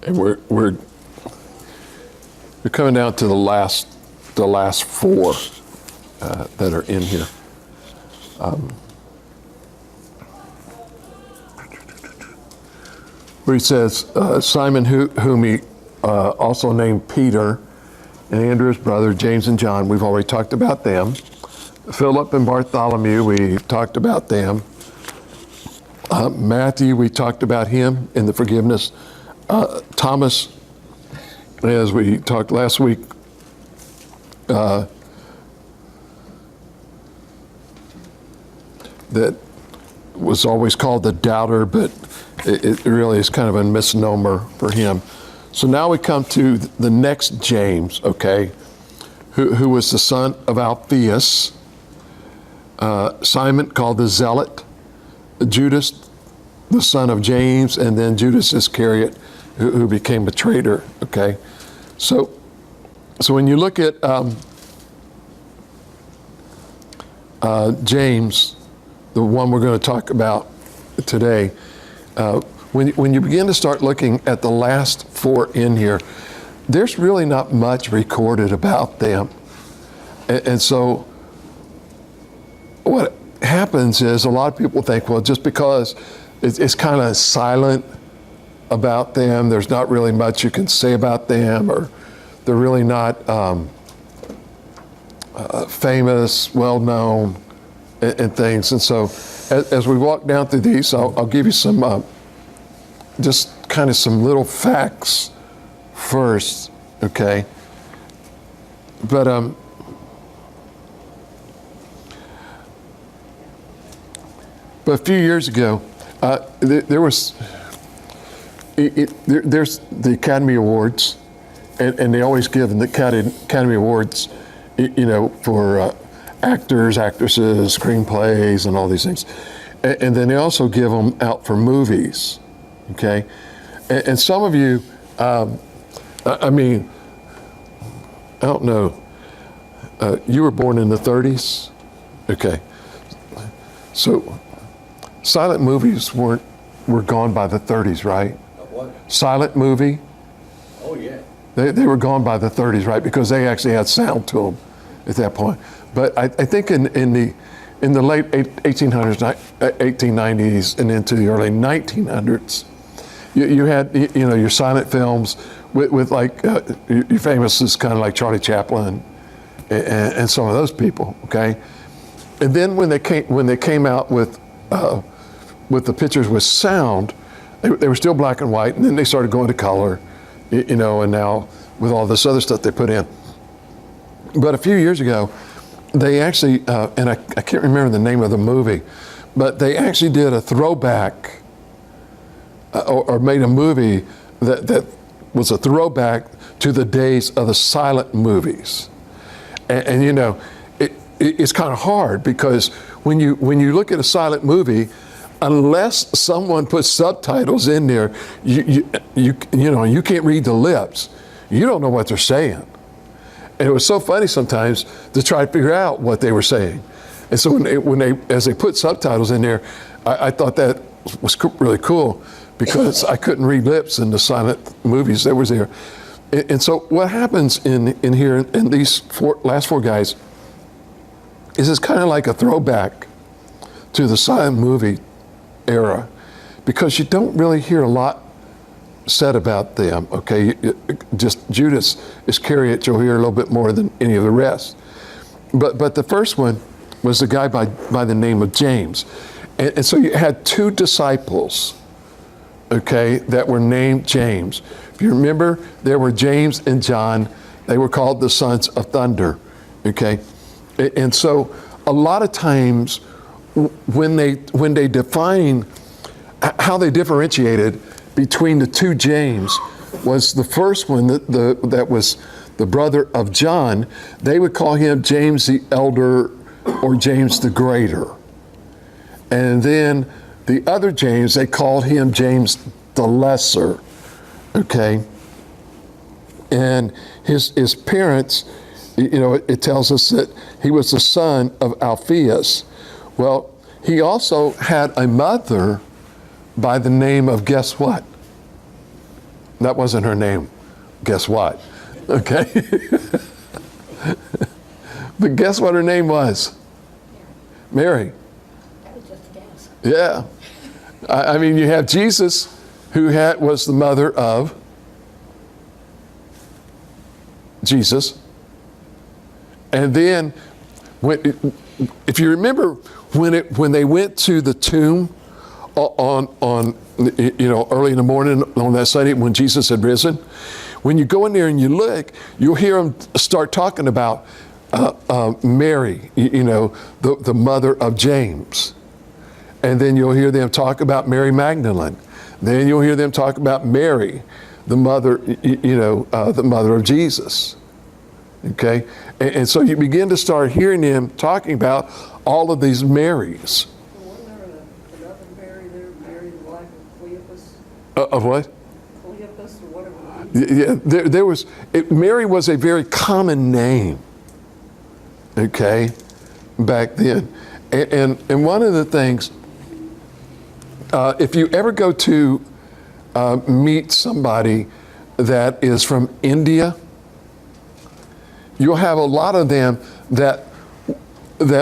And we're coming down to the last four that are in here. Where he says, Simon, whom he also named Peter, and Andrew his brother, James and John, we've already talked about them. Philip and Bartholomew, we talked about them. Matthew, we talked about him in the forgiveness. Thomas, as we talked last week, that was always called the doubter, but it really is kind of a misnomer for him. So now we come to the next James, okay, who was the son of Alphaeus, Simon called the Zealot, Judas, the son of James, and then Judas Iscariot, who became a traitor, okay? So when you look at James, the one we're going to talk about today, when you begin to start looking at the last four in here, there's really not much recorded about them. And so what happens is a lot of people think, well, just because it's kind of silent about them, there's not really much you can say about them, or they're really not famous, well-known, and things. And so as we walk down through these, I'll give you some, just kind of some little facts first, okay? But a few years ago, there's the Academy Awards, and they always give the Academy Awards, for actors, actresses, screenplays, and all these things. And then they also give them out for movies, okay? And some of you, I don't know, you were born in the 30s? Okay. So silent movies were gone by the 30s, right? What? Silent movie? Oh, yeah. They were gone by the 30s, right? Because they actually had sound to them at that point. But I think in the late 1800s, 1890s, and into the early 1900s, you had your silent films with like your famous is kind of like Charlie Chaplin and some of those people, okay? And then when they came out with the pictures with sound, they were still black and white, and then they started going to color, and now with all this other stuff they put in. But a few years ago, they actually, and I can't remember the name of the movie, but they actually did a throwback or made a movie that was a throwback to the days of the silent movies. And it's kind of hard because when you look at a silent movie, unless someone puts subtitles in there, you can't read the lips. You don't know what they're saying. And it was so funny sometimes to try to figure out what they were saying. And so as they put subtitles in there, I thought that was really cool because I couldn't read lips in the silent movies that was there. And so what happens in here in these last four guys is it's kind of like a throwback to the silent movie era, because you don't really hear a lot said about them, okay? Just Judas Iscariot, you'll hear a little bit more than any of the rest. But the first one was a guy by the name of James. And so you had two disciples, okay, that were named James. If you remember, there were James and John. They were called the sons of thunder, okay? And so a lot of times when they define how they differentiated between the two James was the first one that was the brother of John. They would call him James the Elder or James the Greater. And then the other James, they called him James the Lesser, okay? And his parents, it tells us that he was the son of Alphaeus. Well, he also had a mother by the name of, guess what? That wasn't her name. Guess what? Okay. But guess what her name was? Mary. That was just a guess. Yeah. I mean, you have Jesus, who was the mother of Jesus. And then, if you remember, when they went to the tomb on early in the morning on that Sunday when Jesus had risen, when you go in there and you look, you'll hear them start talking about Mary, the mother of James. And then you'll hear them talk about Mary Magdalene. Then you'll hear them talk about Mary, the mother, the mother of Jesus. Okay? And so you begin to start hearing them talking about all of these Marys. Wasn't there another Mary there, Mary the wife of Cleopas? Of what? Cleopas or whatever. Yeah, there was, Mary was a very common name, okay, back then. And one of the things, if you ever go to meet somebody that is from India, you'll have a lot of them that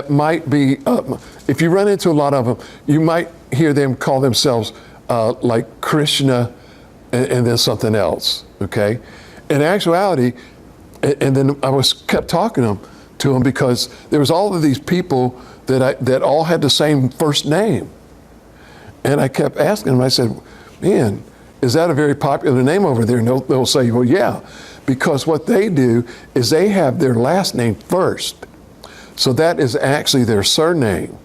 might be, if you run into a lot of them, you might hear them call themselves like Krishna and then something else, okay? In actuality, and then I kept talking to them because there was all of these people that all had the same first name. And I kept asking them, I said, man, is that a very popular name over there? And they'll say, well, yeah, because what they do is they have their last name first. So that is actually their surname,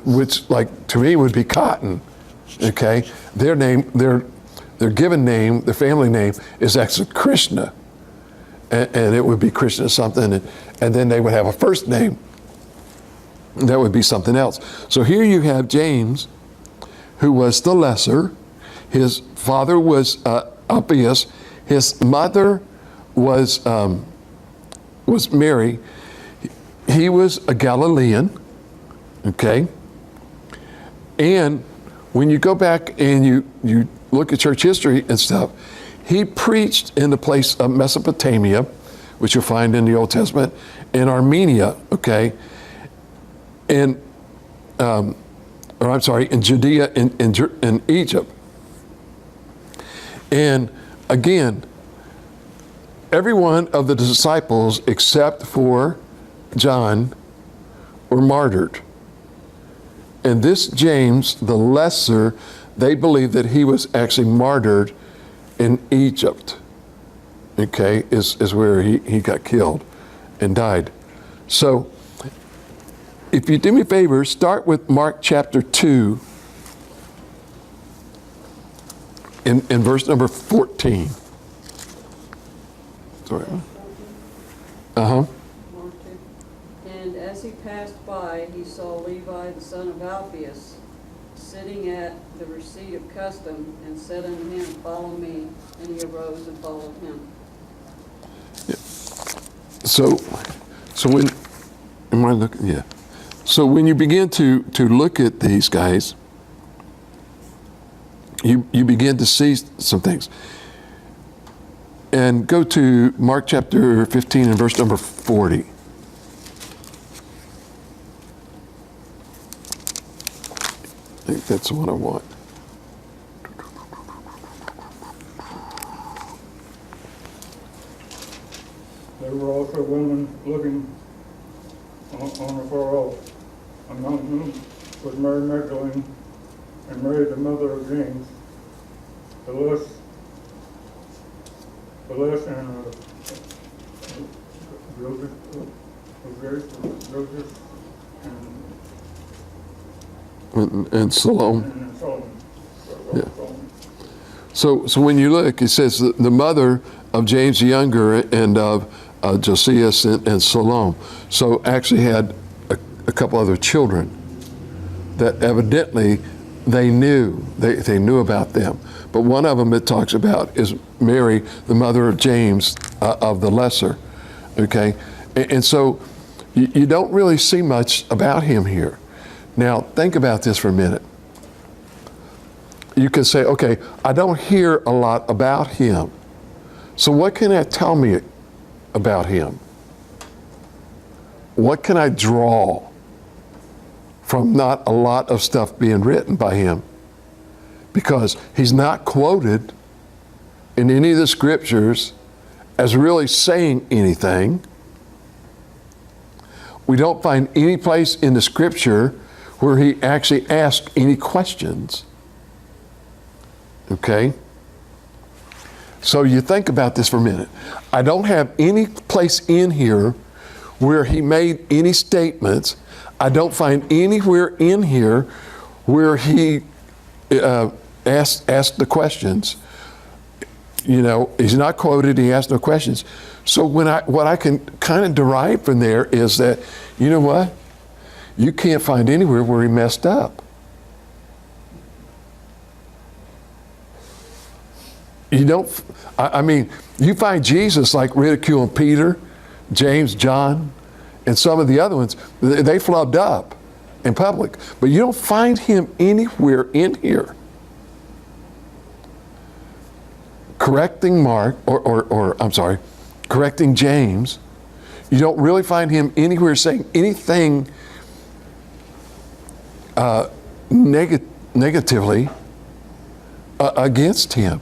which, like, to me would be Cotton, okay? Their name, their given name, their family name is actually Krishna. And it would be Krishna something, and then they would have a first name. That would be something else. So here you have James, who was the lesser. His father was Alphaeus. His mother was Mary. He was a Galilean, okay? And when you go back and you look at church history and stuff, he preached in the place of Mesopotamia, which you'll find in the Old Testament, in Armenia, okay? And, in Judea, in Egypt. And again, every one of the disciples except for John were martyred. And this James, the lesser, they believe that he was actually martyred in Egypt, okay, is where he got killed and died. So, if you do me a favor, start with Mark chapter 2 in verse number 14. Sorry. Uh-huh. And as he passed by, he saw Levi, the son of Alphaeus, sitting at the receipt of custom, and said unto him, follow me. And he arose and followed him. Yeah. So when, am I looking? Yeah. So when you begin to look at these guys, you begin to see some things. And go to Mark chapter 15 and verse number 40. I think that's the one I want. There were also women looking on afar off. Among them was Mary Magdalene and Mary, the mother of James, the less and Joseph And Salome. and Solomon. Yeah. So when you look, it says the mother of James the Younger and of Josias and Salome. So actually had a couple other children that evidently they knew about them. But one of them it talks about is Mary, the mother of James of the lesser. Okay, and so you don't really see much about him here. Now think about this for a minute. you can say, okay, I don't hear a lot about him. So what can that tell me about him? What can I draw from not a lot of stuff being written by him? Because he's not quoted in any of the scriptures as really saying anything. We don't find any place in the scripture where he actually asked any questions. Okay? So you think about this for a minute. I don't have any place in here where he made any statements. I don't find anywhere in here where he asked the questions. You know, he's not quoted, he asked no questions. So what I can kind of derive from there is that, you know what? You can't find anywhere where he messed up. You don't, I mean, you find Jesus like ridiculing Peter, James, John, and some of the other ones. They flubbed up in public. But you don't find him anywhere in here correcting Mark, or I'm sorry, correcting James. You don't really find him anywhere saying anything negatively against him.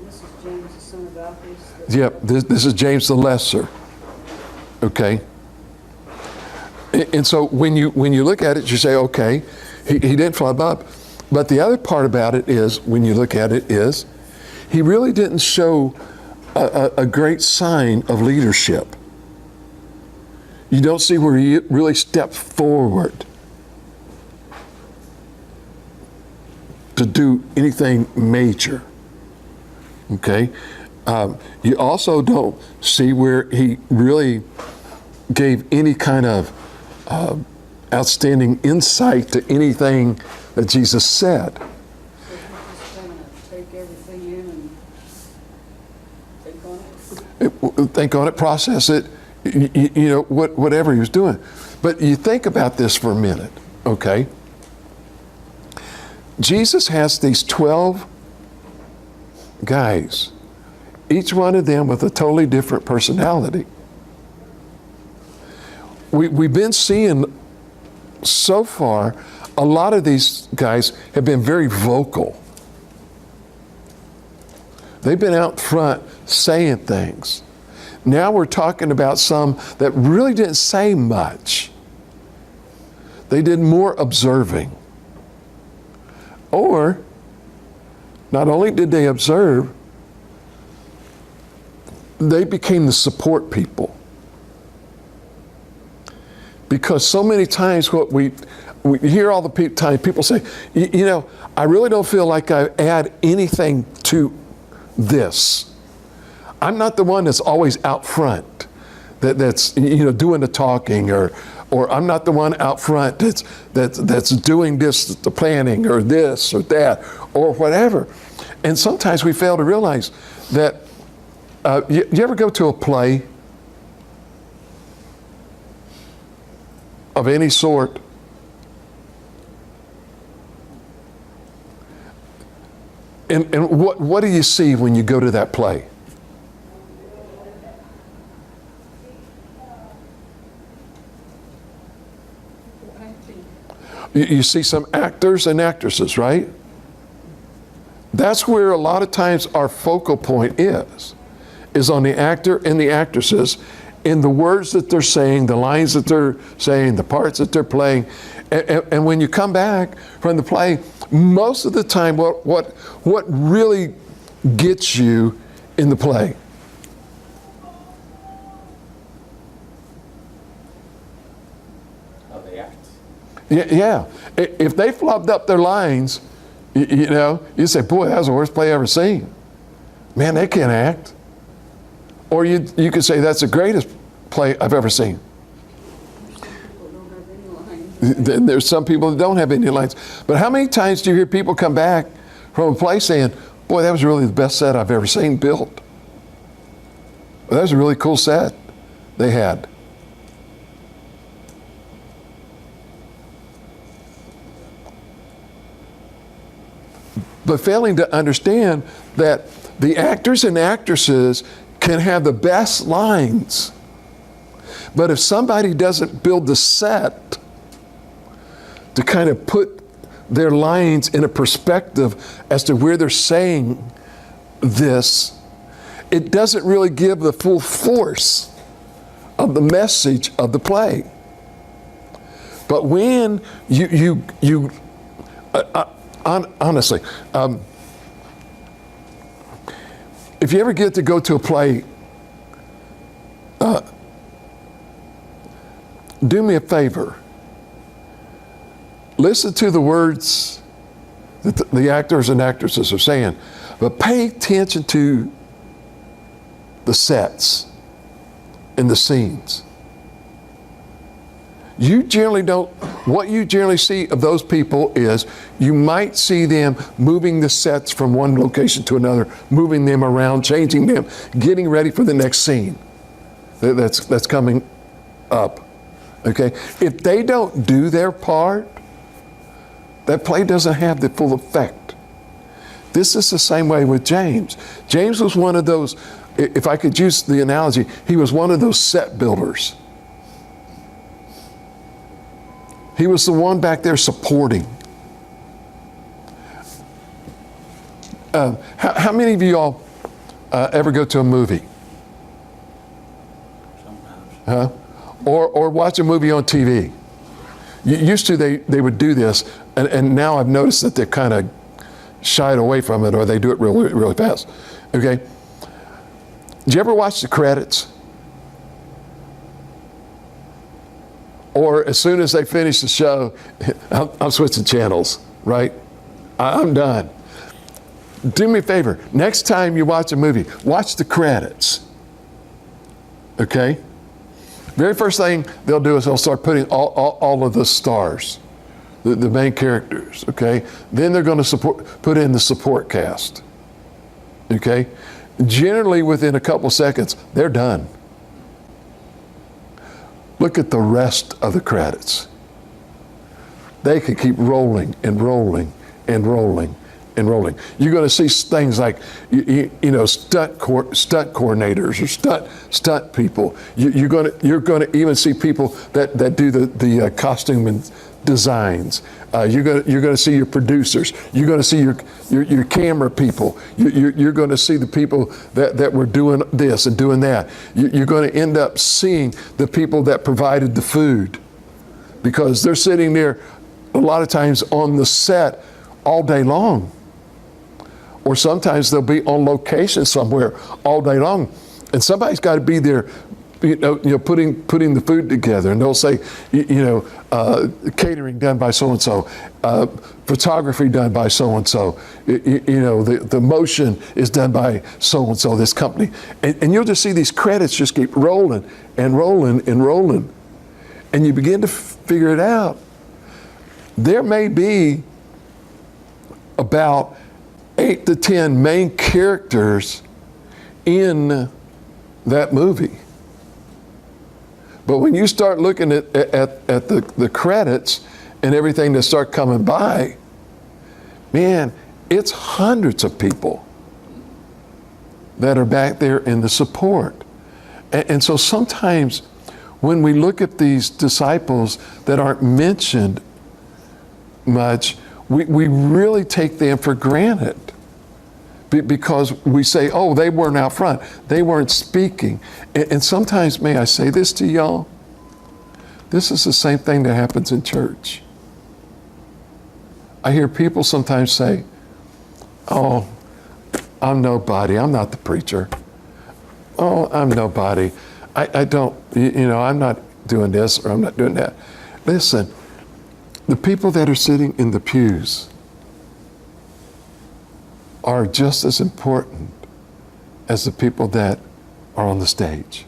This is James, the son of Alphaeus. Yep, this is James the Lesser. Okay? And so when you look at it, you say, okay, he didn't flub up. But the other part about it is, when you look at it, is he really didn't show a great sign of leadership. You don't see where he really stepped forward to do anything major. Okay? You also don't see where he really gave any kind of outstanding insight to anything that Jesus said. So he's just going to take everything in and think on it? Think on it, process it, you know, whatever he was doing. But you think about this for a minute, okay? Jesus has these 12 guys, each one of them with a totally different personality. We've been seeing so far, a lot of these guys have been very vocal. They've been out front saying things. Now we're talking about some that really didn't say much. They did more observing. Or, not only did they observe, they became the support people. Because so many times what we hear all the time, people say, you know, I really don't feel like I add anything to this. I'm not the one that's always out front, that's you know, doing the talking, or I'm not the one out front that's doing this, the planning, or this or that, or whatever. And sometimes we fail to realize that. You ever go to a play of any sort? And what do you see when you go to that play? You see some actors and actresses, right? That's where a lot of times our focal point is on the actor and the actresses, in the words that they're saying, the lines that they're saying, the parts that they're playing. And when you come back from the play, most of the time what really gets you in the play? How they act. Yeah. If they flubbed up their lines, you know, you say, boy, that was the worst play I've ever seen. Man, they can't act. Or you could say, that's the greatest play I've ever seen. There's some people that don't have any lines. But how many times do you hear people come back from a play saying, boy, that was really the best set I've ever seen built. Well, that was a really cool set they had. but failing to understand that the actors and actresses can have the best lines. But if somebody doesn't build the set to kind of put their lines in a perspective as to where they're saying this, it doesn't really give the full force of the message of the play. But when honestly, if you ever get to go to a play, do me a favor. Listen to the words that the actors and actresses are saying, but pay attention to the sets and the scenes. What you generally see of those people is you might see them moving the sets from one location to another, moving them around, changing them, getting ready for the next scene that's coming up. Okay? If they don't do their part, that play doesn't have the full effect. This is the same way with James. James was one of those, if I could use the analogy, he was one of those set builders. He was the one back there supporting. How many of you all ever go to a movie? Sometimes. Or watch a movie on TV? Used to they would do this, and now I've noticed that they're kind of shied away from it, or they do it really, really fast. Okay? Did you ever watch the credits? Or as soon as they finish the show, I'm switching channels, right? I'm done. Do me a favor. Next time you watch a movie, watch the credits. Okay? Very first thing they'll do is they'll start putting all of the stars, the main characters, okay? Then they're going to put in the support cast, okay? Generally within a couple seconds, they're done. Look at the rest of the credits. They could keep rolling and rolling and rolling and rolling. You're going to see things like, stunt coordinators or stunt people. You're going to even see people that do the costume and designs. You're going to see your producers. You're going to see your camera people. You're going to see the people that were doing this and doing that. You're going to end up seeing the people that provided the food, because they're sitting there a lot of times on the set all day long. Or sometimes they'll be on location somewhere all day long, and somebody's got to be there, putting the food together. And they'll say, catering done by so and so, photography done by so and so, the motion is done by so and so, this company, and you'll just see these credits just keep rolling and rolling and rolling, and you begin to figure it out. There may be about 8 to 10 main characters in that movie. But when you start looking at the credits and everything that start coming by, man, it's hundreds of people that are back there in the support. And so sometimes when we look at these disciples that aren't mentioned much, we really take them for granted, because we say, oh, they weren't out front. They weren't speaking. And sometimes, may I say this to y'all? This is the same thing that happens in church. I hear people sometimes say, oh, I'm nobody. I'm not the preacher. Oh, I'm nobody. I don't, I'm not doing this or I'm not doing that. Listen, the people that are sitting in the pews are just as important as the people that are on the stage,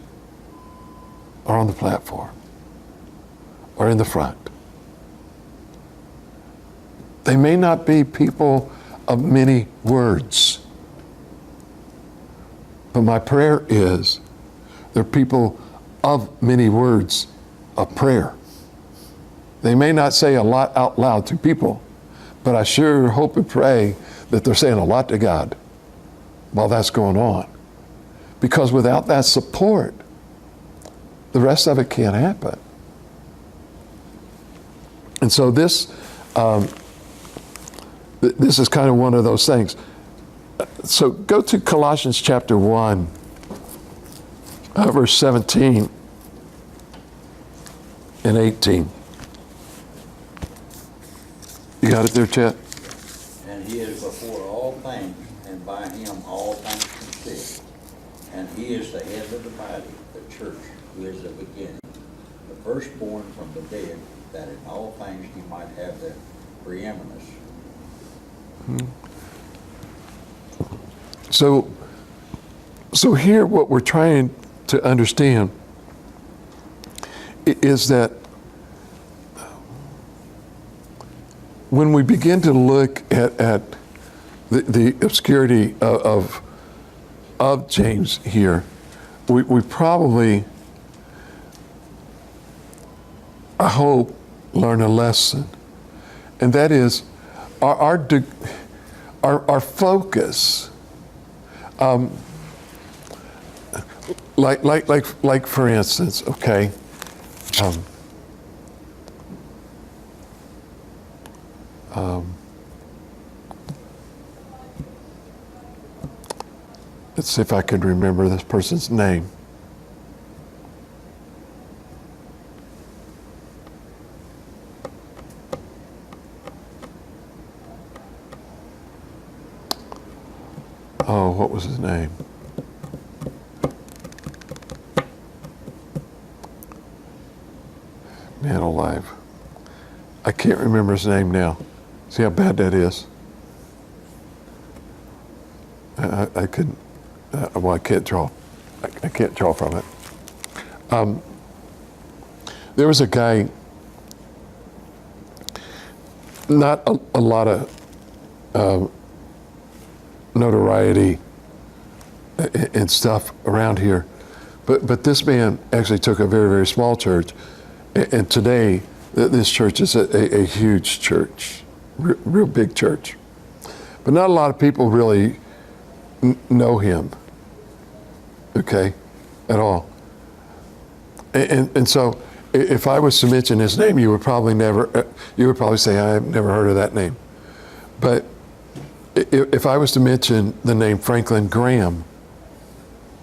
or on the platform, or in the front. They may not be people of many words, but my prayer is they're people of many words of prayer. They may not say a lot out loud to people, but I sure hope and pray that they're saying a lot to God while that's going on. Because without that support, the rest of it can't happen. And so this is kind of one of those things. So go to Colossians chapter 1, verse 17 and 18. You got it there, Chet? And he is before all things, and by him all things consist. And he is the head of the body, the church, who is the beginning, the firstborn from the dead, that in all things he might have the preeminence. So here what we're trying to understand is that when we begin to look at the obscurity of James here, we probably, I hope, learn a lesson. And that is our focus, like for instance, okay, let's see if I can remember this person's name. Oh, what was his name? Man alive. I can't remember his name now. See how bad that is? I couldn't, well, I can't draw. I can't draw from it. There was a guy, not a lot of notoriety and stuff around here, but this man actually took a very, very small church, and today this church is a huge church, real big church, but not a lot of people really know him, okay, at all. And so if I was to mention his name, you would probably say, I've never heard of that name. But if I was to mention the name Franklin Graham,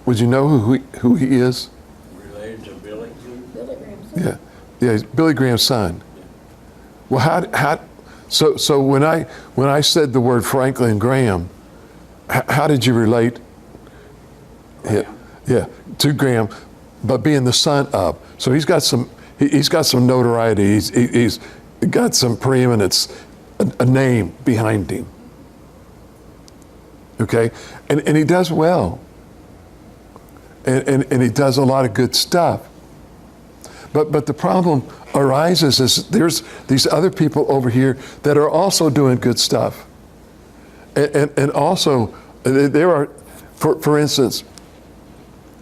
would you know who he is? Related to Billy? Billy Graham's son. Yeah, he's Billy Graham's son. Well, so when I said the word Franklin Graham, how did you relate? Yeah, to Graham, but being the son of. So he's got some notoriety. He's got some preeminence, a name behind him. Okay, and he does well, and he does a lot of good stuff. But the problem arises is there's these other people over here that are also doing good stuff, and also there are, for instance,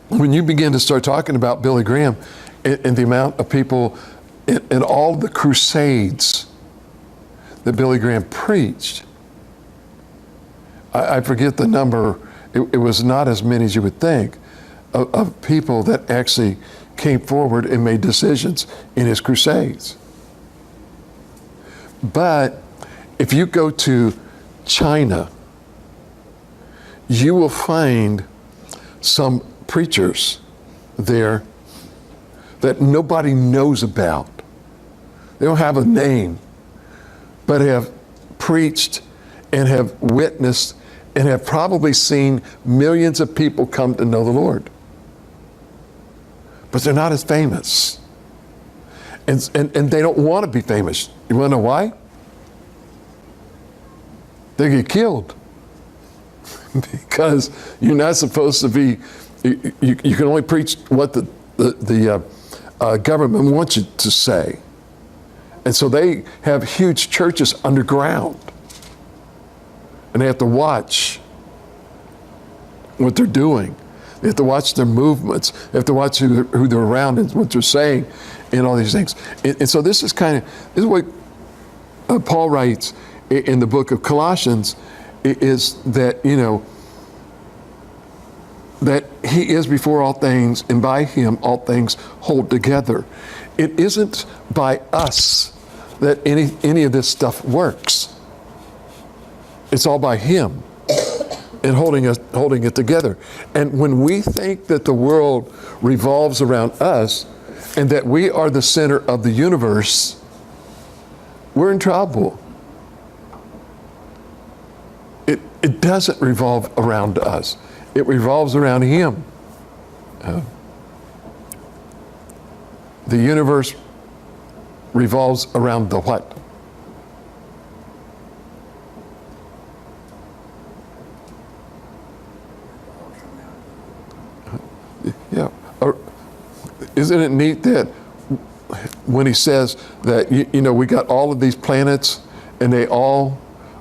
when you begin to start talking about Billy Graham and the amount of people in all the crusades that Billy Graham preached. I forget the number, it was not as many as you would think, of people that actually came forward and made decisions in his crusades. But if you go to China, you will find some preachers there that nobody knows about. They don't have a name, but have preached and have witnessed and have probably seen millions of people come to know the Lord. But they're not as famous. And they don't want to be famous. You want to know why? They get killed. Because you're not supposed to be, you can only preach what the government wants you to say. And so they have huge churches underground. And they have to watch what they're doing. They have to watch their movements. They have to watch who they're around and what they're saying and all these things. And so this is what Paul writes in the book of Colossians, is that, that he is before all things, and by him all things hold together. It isn't by us that any of this stuff works. It's all by him and holding it together. And when we think that the world revolves around us and that we are the center of the universe, we're in trouble. It doesn't revolve around us. It revolves around him. The universe revolves around the what? Yeah. Isn't it neat that when he says that, we got all of these planets and they all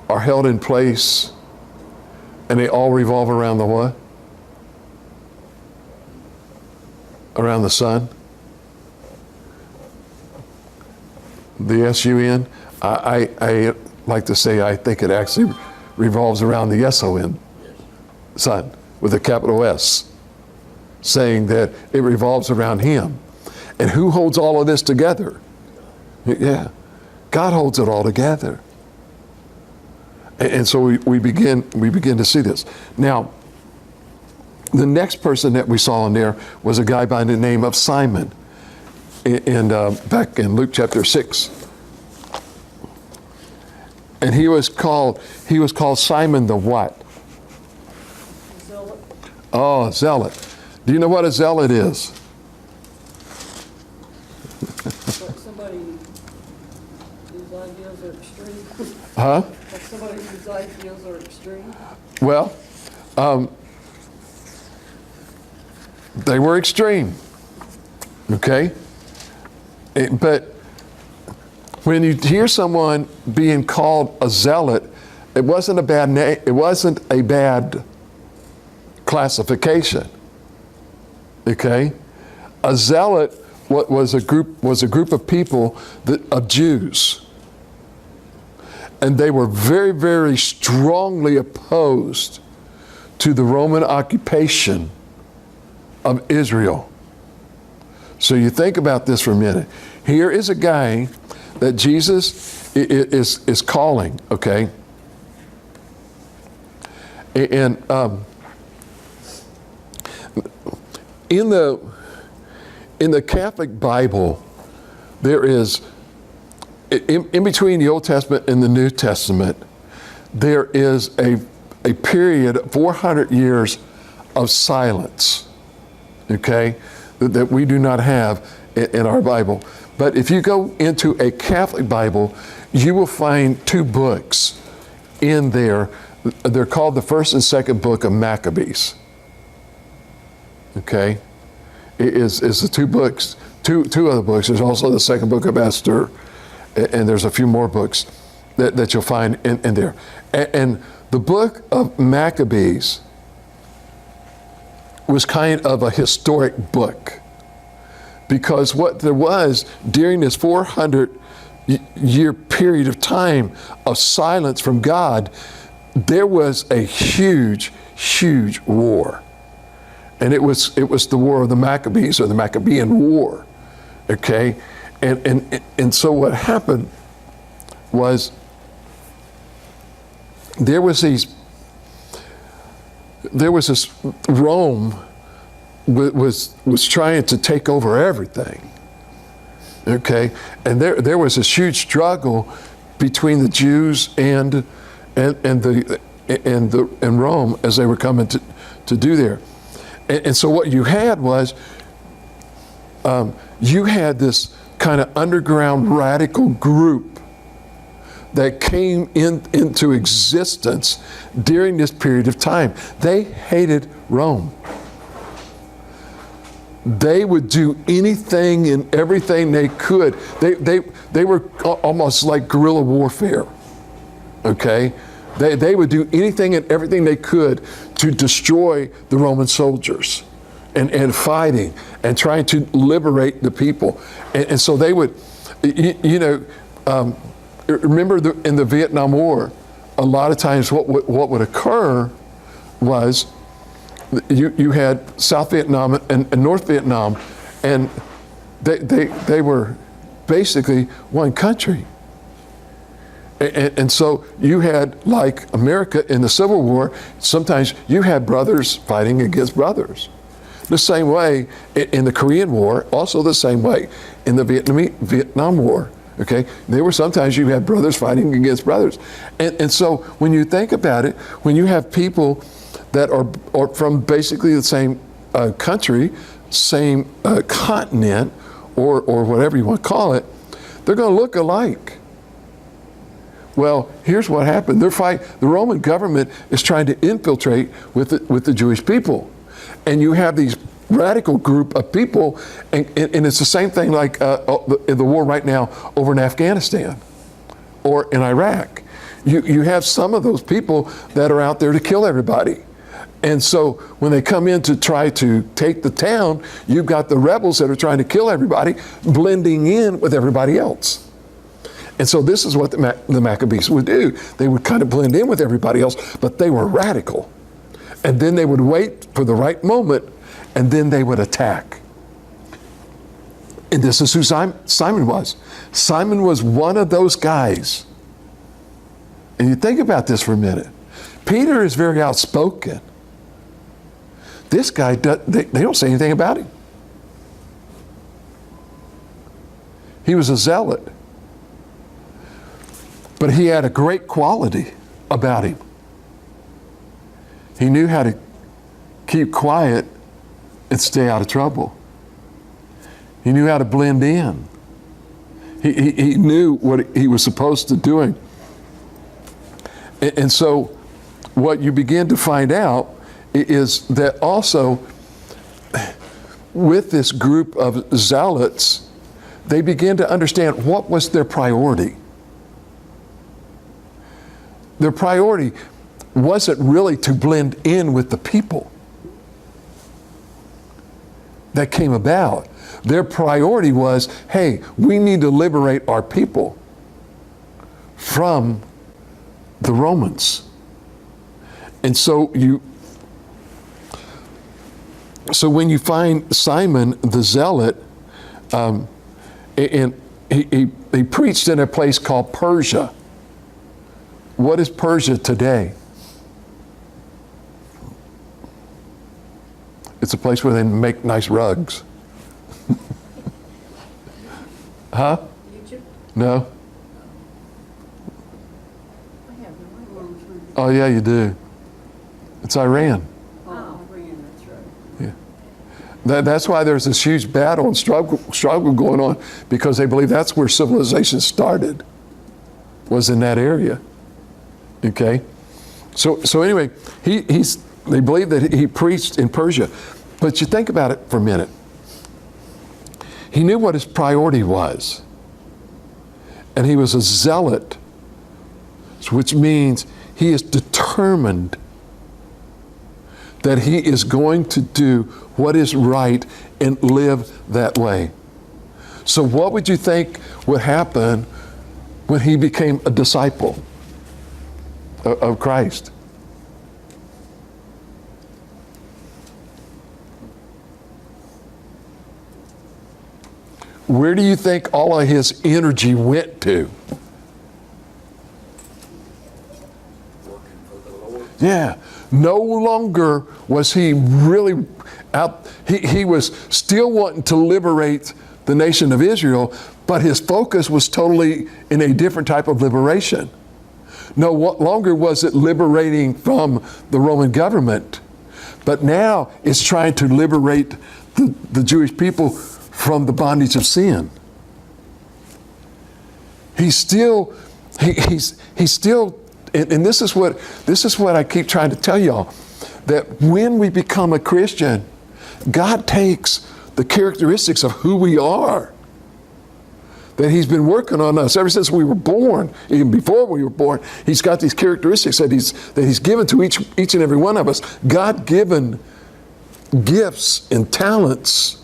are held in place and they all revolve around the what? Around the sun? The S-U-N? I like to say I think it actually revolves around the S-O-N, sun, with a capital S, saying that it revolves around him. And who holds all of this together? Yeah, God holds it all together. And so we begin to see this. Now, the next person that we saw in there was a guy by the name of Simon. Back in Luke chapter 6. And he was called Simon the what? Zealot. Oh, zealot. Do you know what a zealot is? Like somebody whose ideas are extreme. Huh? Like somebody whose ideas are extreme. Well, they were extreme. Okay? But when you hear someone being called a zealot, it wasn't a bad name. It wasn't a bad classification. Okay, a zealot was a group of people of Jews, and they were very, very strongly opposed to the Roman occupation of Israel. So you think about this for a minute. Here is a guy that Jesus is calling, okay? And in the Catholic Bible, there is, in between the Old Testament and the New Testament, there is a period, 400 years of silence, okay, that we do not have in our Bible. But if you go into a Catholic Bible, you will find two books in there. They're called the first and second book of Maccabees. Okay? It is the two books, two other books. There's also the second book of Esther, and there's a few more books that you'll find in there. And the book of Maccabees was kind of a historic book, because what there was during this 400-year period of time of silence from God, there was a huge, huge war. And it was the war of the Maccabees, or the Maccabean War, okay? And so what happened was there was this Rome was trying to take over everything, okay? And there was this huge struggle between the Jews and Rome as they were coming to do there. And so what you had was, you had this kind of underground radical group that came into existence during this period of time. They hated Rome. They would do anything and everything they could. They were almost like guerrilla warfare, okay? They would do anything and everything they could to destroy the Roman soldiers and fighting and trying to liberate the people. And so they would, remember in the Vietnam War, a lot of times what would occur was you had South Vietnam and North Vietnam, and they were basically one country. And so you had, like America in the Civil War, sometimes you had brothers fighting against brothers. The same way in the Korean War, also the same way in the Vietnam War. Okay, there were sometimes you had brothers fighting against brothers. And so when you think about it, when you have people that are from basically the same country, same continent, or whatever you want to call it, they're going to look alike. Well, here's what happened. The Roman government is trying to infiltrate with the Jewish people. And you have these radical group of people, and it's the same thing like in the war right now over in Afghanistan or in Iraq. You have some of those people that are out there to kill everybody. And so when they come in to try to take the town, you've got the rebels that are trying to kill everybody, blending in with everybody else. And so this is what the Maccabees would do. They would kind of blend in with everybody else, but they were radical. And then they would wait for the right moment, and then they would attack. And this is who Simon was. Simon was one of those guys. And you think about this for a minute. Peter is very outspoken. This guy, they don't say anything about him. He was a zealot. But he had a great quality about him. He knew how to keep quiet and stay out of trouble. He knew how to blend in. He knew what he was supposed to do. And so what you begin to find out is that also with this group of zealots, they began to understand what was their priority. Their priority wasn't really to blend in with the people that came about. Their priority was, hey, we need to liberate our people from the Romans. And so when you find Simon the Zealot, and he preached in a place called Persia. What is Persia today? It's a place where they make nice rugs. Huh? Egypt? No? I have no idea. Oh yeah, you do. It's Iran. Oh, Iran, that's right. Yeah. That's why there's this huge battle and struggle going on, because they believe that's where civilization started, was in that area. Okay? So anyway, they believe that he preached in Persia. But you think about it for a minute. He knew what his priority was. And he was a zealot, which means he is determined that he is going to do what is right and live that way. So what would you think would happen when he became a disciple of Christ? Where do you think all of his energy went to? Working for the Lord. Yeah. No longer was he really out. He was still wanting to liberate the nation of Israel, but his focus was totally in a different type of liberation. No longer was it liberating from the Roman government, but now it's trying to liberate the Jewish people from the bondage of sin. He's still, and this is what I keep trying to tell y'all, that when we become a Christian, God takes the characteristics of who we are, that He's been working on us ever since we were born, even before we were born. He's got these characteristics that He's given to each and every one of us, God-given gifts and talents.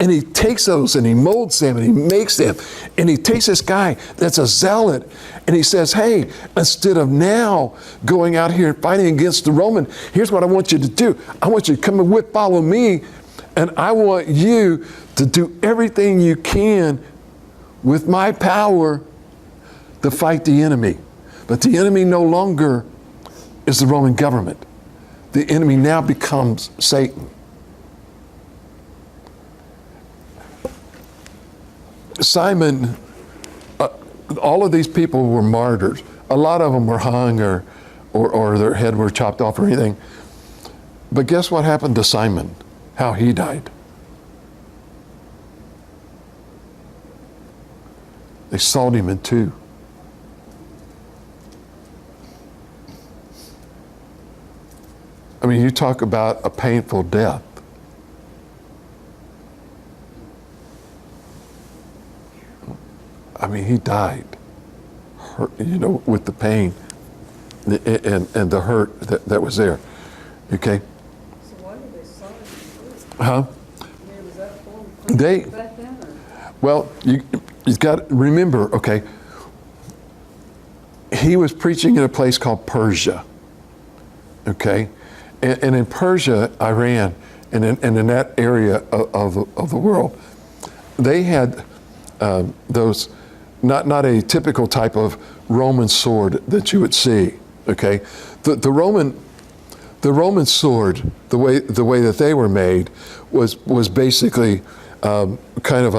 And he takes those and he molds them and he makes them. And he takes this guy that's a zealot and he says, hey, instead of now going out here fighting against the Roman, here's what I want you to do. I want you to come and follow me, and I want you to do everything you can with my power to fight the enemy. But the enemy no longer is the Roman government. The enemy now becomes Satan. Simon, all of these people were martyrs. A lot of them were hung or their head were chopped off or anything. But guess what happened to Simon? How he died. They sawed him in two. I mean, you talk about a painful death. I mean, he died, with the pain and the hurt that was there. Okay? So why did they saw it? Huh? I mean, was that form They- back then, or? Well, you've got to remember, okay, he was preaching in a place called Persia. Okay? And in Persia, Iran, and in that area of the world, they had those, not a typical type of Roman sword that you would see. Okay, the Roman sword, the way that they were made, was basically kind of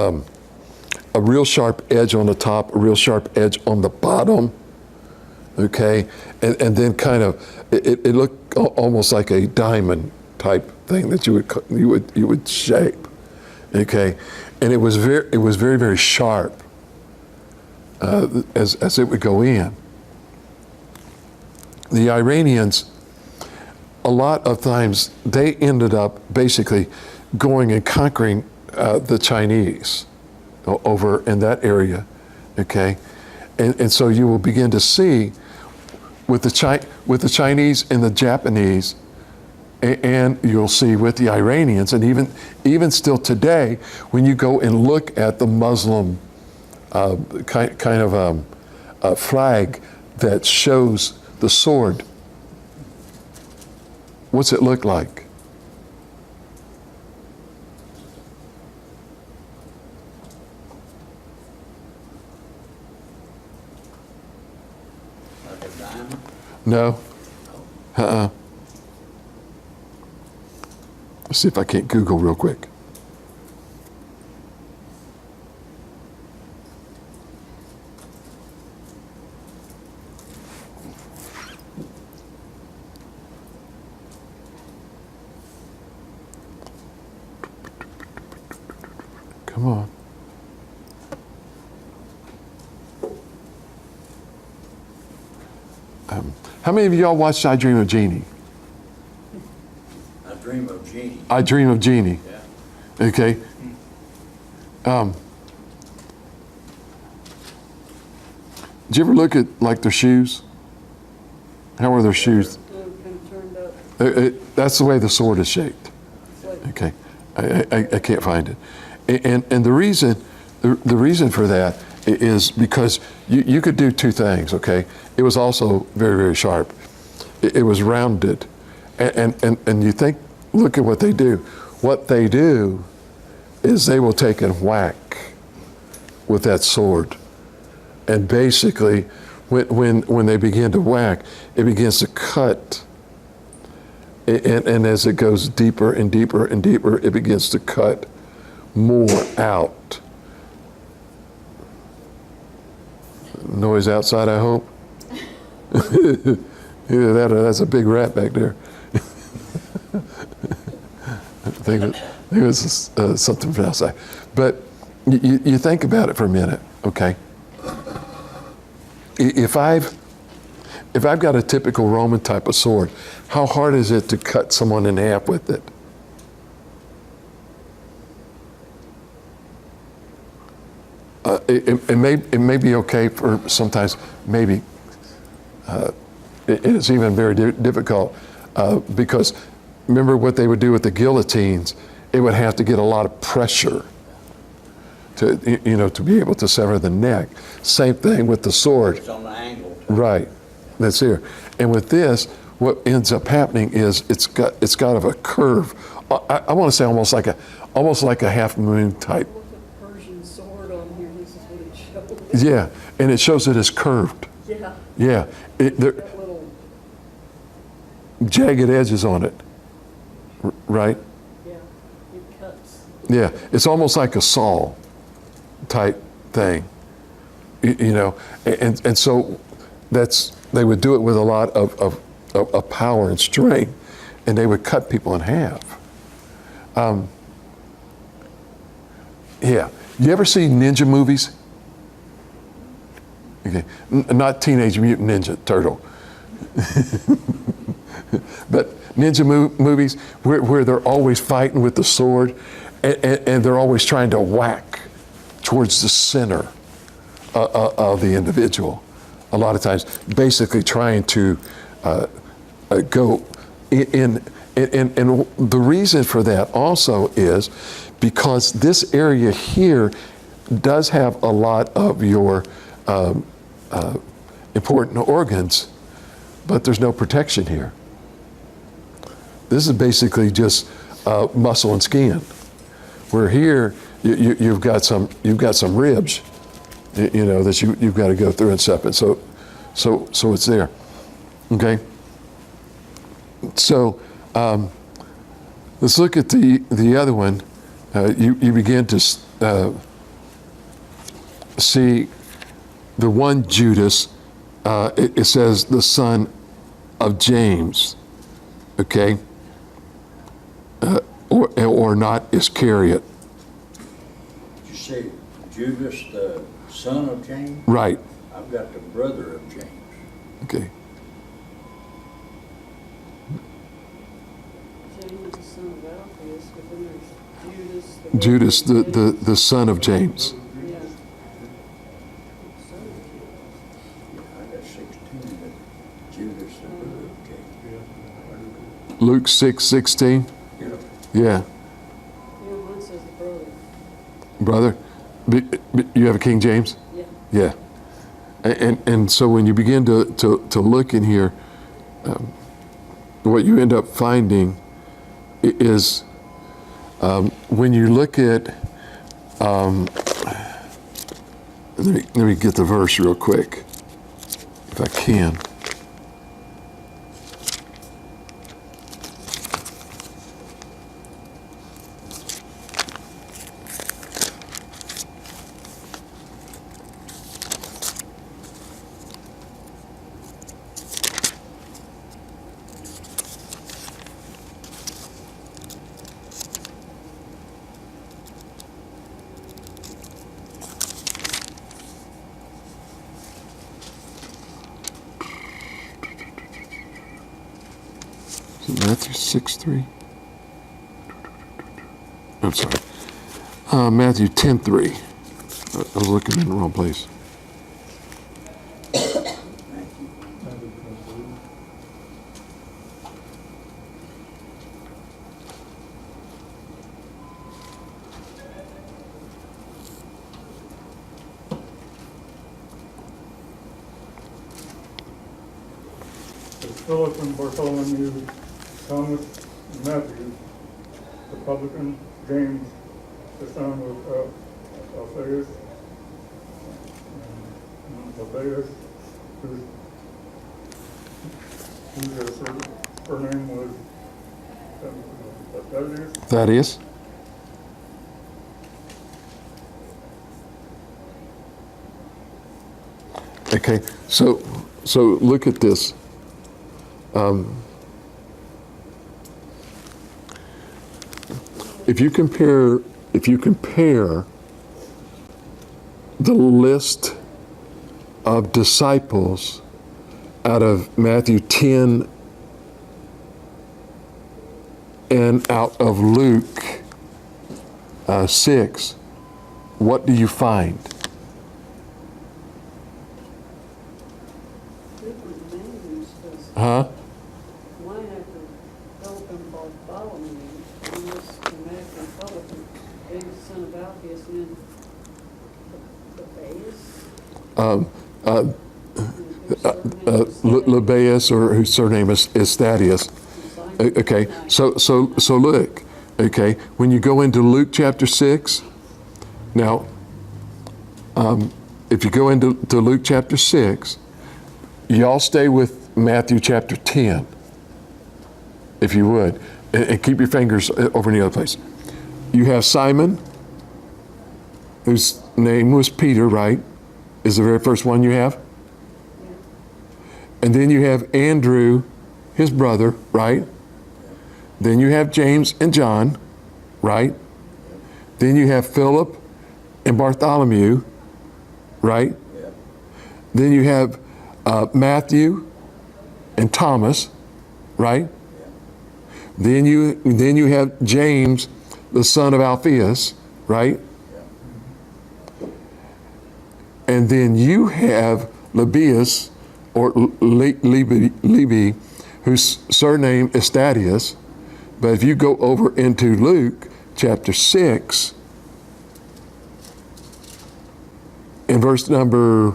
a real sharp edge on the top, a real sharp edge on the bottom. Okay, and then kind of it looked almost like a diamond type thing that you would shape. Okay, and it was very very sharp as it would go in. The Iranians, a lot of times, they ended up basically going and conquering the Chinese over in that area. Okay, and so you will begin to see with the Chinese and the Japanese, and you'll see with the Iranians, and even still today, when you go and look at the Muslim kind of flag that shows the sword, what's it look like? Like a diamond? No. Let's see if I can't Google real quick. Come on. How many of y'all watched I Dream of Jeannie? I dream of Jeannie. I Dream of Jeannie. Yeah. Okay. Did you ever look at like their shoes? How are their shoes? Kind of turned up. That's the way the sword is shaped. It's like, Okay, I can't find it, and the reason for that is because you could do two things. Okay, it was also very very sharp. It was rounded, and you think, look at what they do. What they do is they will take and whack with that sword, and basically, when they begin to whack, it begins to cut. And as it goes deeper and deeper and deeper, it begins to cut more out. Noise outside, I hope. Yeah, that's a big rat back there. I think it was something from outside. But you think about it for a minute, okay? If I've got a typical Roman type of sword, how hard is it to cut someone in half with it? It may be okay for sometimes, maybe it is even very difficult because remember what they would do with the guillotines it would have to get a lot of pressure to, to be able to sever the neck. Same thing with the sword. It's on the angle. Right, that's here. And with this, what ends up happening is it's got a curve. I want to say almost like a half moon type. Look at Persian sword on here, this is what it shows. Yeah, and it shows it as curved. Yeah, Yeah, there that little, jagged edges on it. Right? yeah, it cuts. Yeah, it's almost like a saw type thing. And so they would do it with a lot of power and strength, and they would cut people in half. Yeah. You ever see ninja movies? Okay. Not Teenage Mutant Ninja Turtle. But ninja movies where they're always fighting with the sword, and they're always trying to whack towards the center of the individual. A lot of times, basically trying to go in. And the reason for that also is because this area here does have a lot of your important organs, but there's no protection here. This is basically just muscle and skin. Where here you've got some ribs, that you've got to go through and separate. So it's there. Okay. So let's look at the other one. You begin to see the one Judas. It says the son of James. Okay. Or not Iscariot. Did you say Judas, the son of James? Right. I've got the brother of James. Okay. James, the son of Alphaeus, but then there's Judas, the son of James. Yeah. I got 16, but Judas, the brother of James. Luke 6:16. Yeah. Yeah, mine says the brother. Brother, but you have a King James? Yeah. Yeah. And so when you begin to look in here, what you end up finding is when you look at, let me get the verse real quick, if I can. Is it Matthew 6:3? I'm sorry. Matthew 10:3. I was looking in the wrong place. Philip and Bartholomew, Thomas and Matthew, the publican, James, the son of Alphaeus, and Alphaeus, whose surname was Thaddeus. Thaddeus? Okay, so look at this. If you compare the list of disciples out of Matthew 10 and out of Luke 6, what do you find? Different names, because Huh? mine after Philip and Bartholomew, and this in Matthew Alphaeus, and then Lebbaeus, or whose surname is Thaddeus. Okay, so look, okay, when you go into Luke chapter 6, now, if you go into Luke chapter 6, y'all stay with Matthew chapter 10, if you would, and keep your fingers over in the other place. You have Simon, whose name was Peter, right? Is the very first one you have? And then you have Andrew, his brother, right? Then you have James and John, right? Then you have Philip and Bartholomew, right? Yeah. Then you have Matthew and Thomas, right? Then you have James, the son of Alphaeus, right? And then you have Lebbaeus, or Levi, whose surname is Thaddeus. But if you go over into Luke chapter 6, in verse number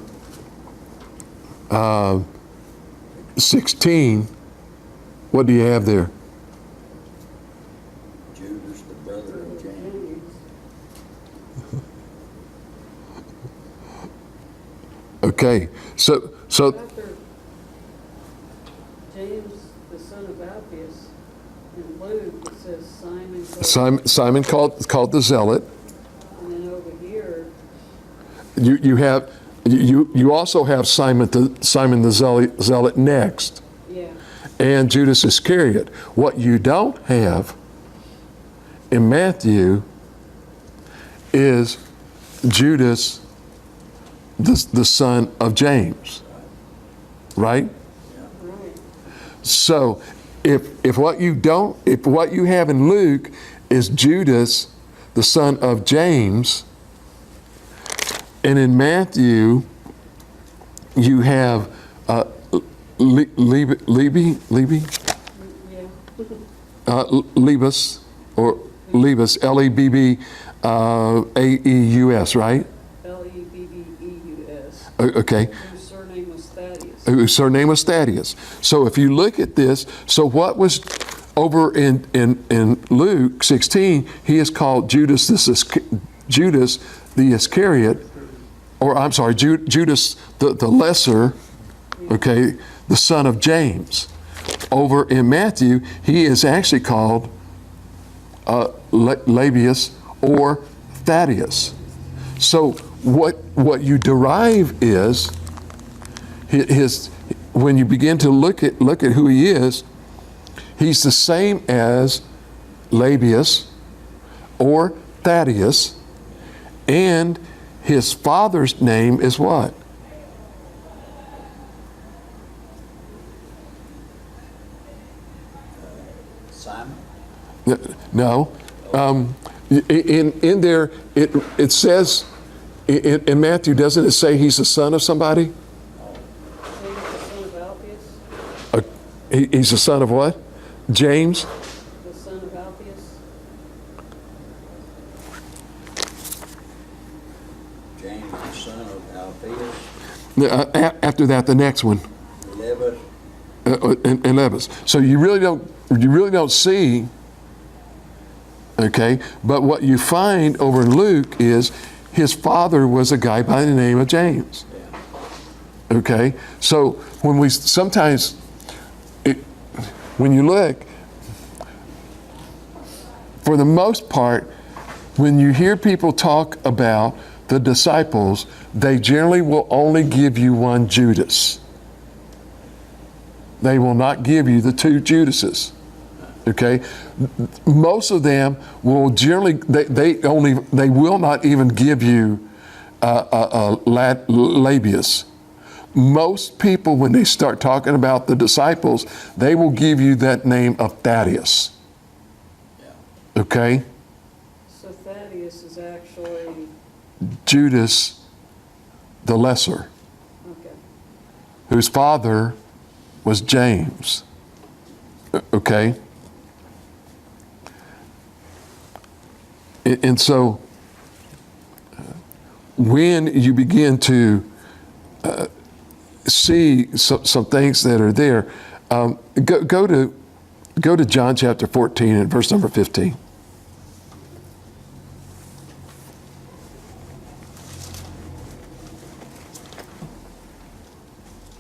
16, what do you have there? Judas, the brother of James. Okay, so After James, the son of Alphaeus, in Luke, it says Simon called the zealot. and then over here, You also have Simon the zealot next, yeah, and Judas Iscariot. What you don't have in Matthew is Judas, the son of James, right? right. So if what you have in Luke is Judas, the son of James, and in Matthew you have Levi, Yeah, Lebus, or Lebus, Lebbaeus, right? Lebbeus, Okay. whose surname was Thaddeus. Whose surname was Thaddeus. So if you look at this, so what was over in Luke 16, he is called Judas the Iscariot, or I'm sorry, Judas the lesser, okay, the son of James. Over in Matthew, he is actually called Lebbaeus or Thaddeus. So what you derive is his when you begin to look at who he is, he's the same as Lebbaeus or Thaddeus, and his father's name is what? Simon? No. In there, it says, in Matthew, doesn't it say he's the son of somebody? James, the son of Alphaeus, He's the son of what? James? the son of Alphaeus, James, the son of Alphaeus. After that, the next one. Levi. And Lebbaeus. So you really don't see, okay, but what you find over in Luke is his father was a guy by the name of James. Okay, so when we sometimes, when you look, for the most part, when you hear people talk about the disciples, they generally will only give you one Judas. They will not give you the two Judases. Okay, most of them will generally they will not even give you Lebbaeus. Most people, when they start talking about the disciples, they will give you that name of Thaddeus. Okay, so Thaddeus is actually, Judas the lesser, okay, whose father was James. Okay? And so when you begin to see some things that are there, go to John chapter 14 and verse number 15.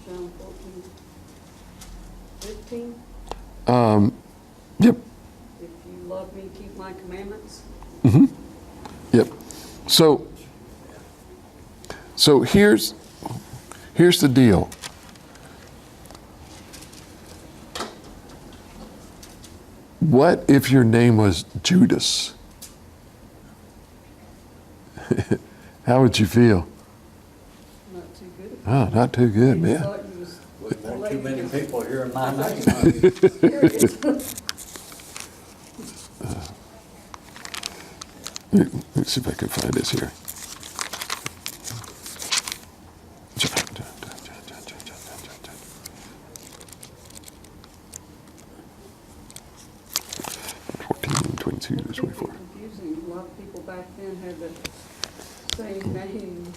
John 14, 15. Yep. If you love me, keep my commandments. Yep. So here's the deal. What if your name was Judas? How would you feel? Not too good. Oh, not too good, You man. thought you was Wouldn't want too many people hearing my name. serious. Let me see if I can find this here. It's confusing. A lot of people back then had the same name.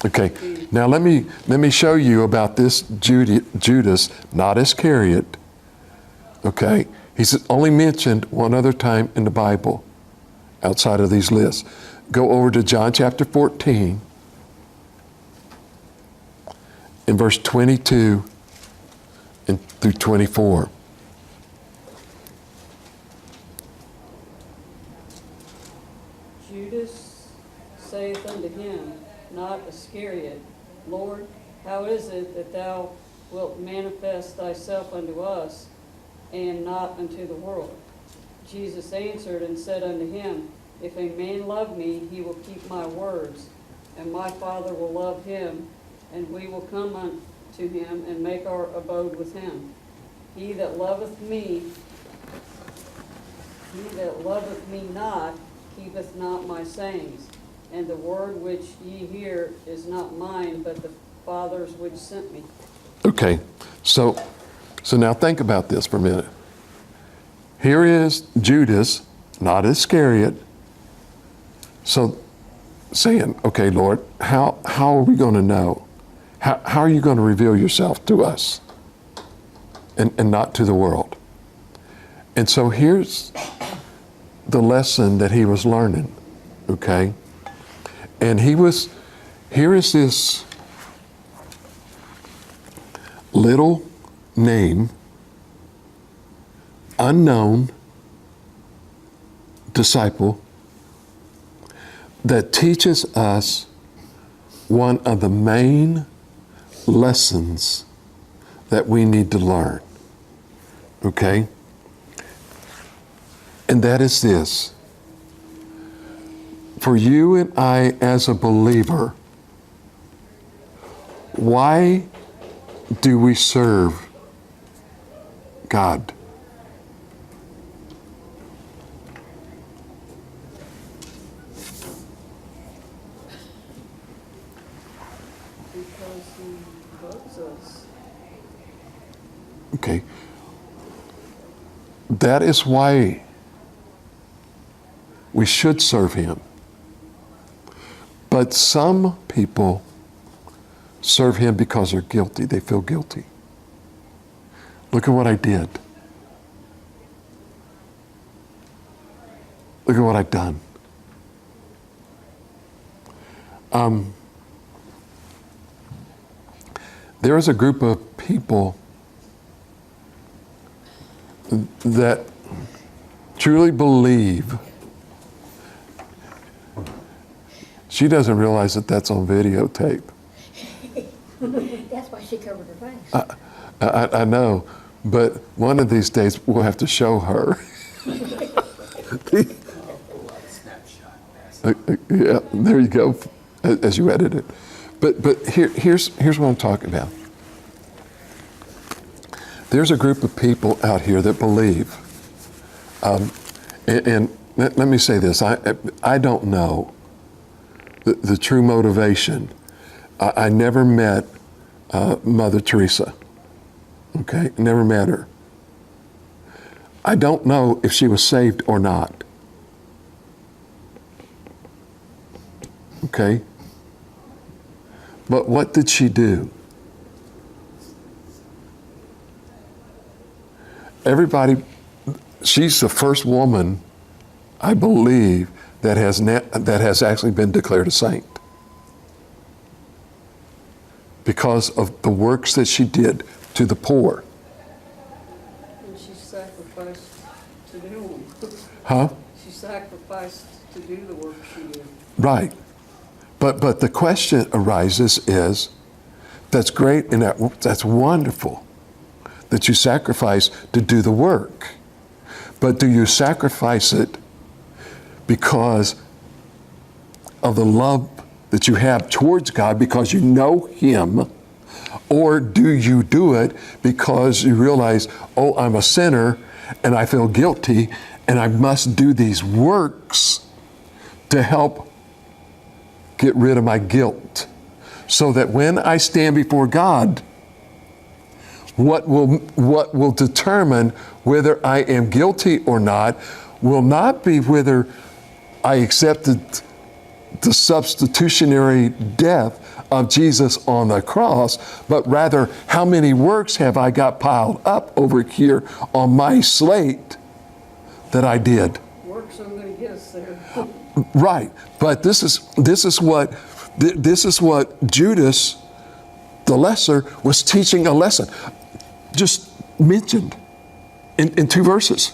Okay, now let me show you about this Judas, not Iscariot. Okay, he's only mentioned one other time in the Bible outside of these lists. Go over to John chapter 14 in verse 22 and through 24. Judas saith unto him, not Iscariot, Lord, how is it that thou wilt manifest thyself unto us, and not unto the world? Jesus answered and said unto him, If a man love me, he will keep my words, and my Father will love him, and we will come unto him and make our abode with him. He that loveth me not, keepeth not my sayings, and the word which ye hear is not mine, but the Father's which sent me. Okay, so now think about this for a minute. Here is Judas, not Iscariot, so saying, okay, Lord, how are we going to know? How are you going to reveal yourself to us and not to the world? And so here's the lesson that he was learning, okay? And here is this little name, unknown disciple that teaches us one of the main lessons that we need to learn, okay? And that is this. For you and I as a believer, why do we serve God? Because he loves us. Okay. That is why we should serve Him. But some people serve Him because they're guilty. They feel guilty. Look at what I did. Look at what I've done. There is a group of people that truly believe. She doesn't realize that that's on videotape. That's why she covered her face. I know, but one of these days we'll have to show her. Yeah, there you go, as you edit it. But here's what I'm talking about. There's a group of people out here that believe, and let me say this, I don't know the true motivation. I never met Mother Teresa, okay? Never met her. I don't know if she was saved or not, okay? But what did she do? Everybody, she's the first woman, I believe, that has actually been declared a saint because of the works that she did to the poor. And she sacrificed to do them. Huh? She sacrificed to do the work she did. Right. But the question arises is, that's great and that's wonderful that you sacrifice to do the work. But do you sacrifice it because of the love that you have towards God because you know Him? Or do you do it because you realize, oh, I'm a sinner and I feel guilty and I must do these works to help get rid of my guilt, so that when I stand before God, what will determine whether I am guilty or not will not be whether I accepted the substitutionary death of Jesus on the cross, but rather how many works have I got piled up over here on my slate that I did. Works are going to get us there. Right, but this is what Judas the Lesser was teaching a lesson, just mentioned in 2 verses.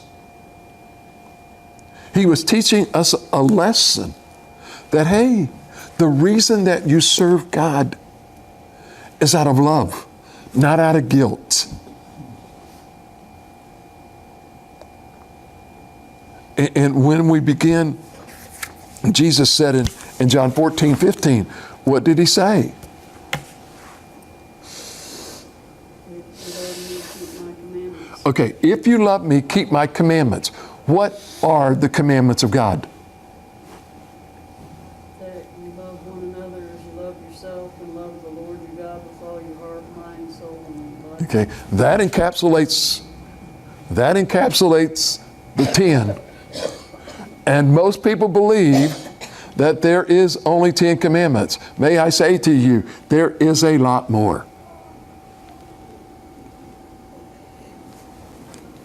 He was teaching us a lesson that, hey, the reason that you serve God is out of love, not out of guilt. And when we begin, Jesus said in John 14:15, what did He say? Okay, if you love me, keep my commandments. What are the commandments of God? That you love one another as you love yourself, and love the Lord your God with all your heart, mind, soul, and body. Okay, that encapsulates the 10. And most people believe that there is only 10 commandments. May I say to you, there is a lot more.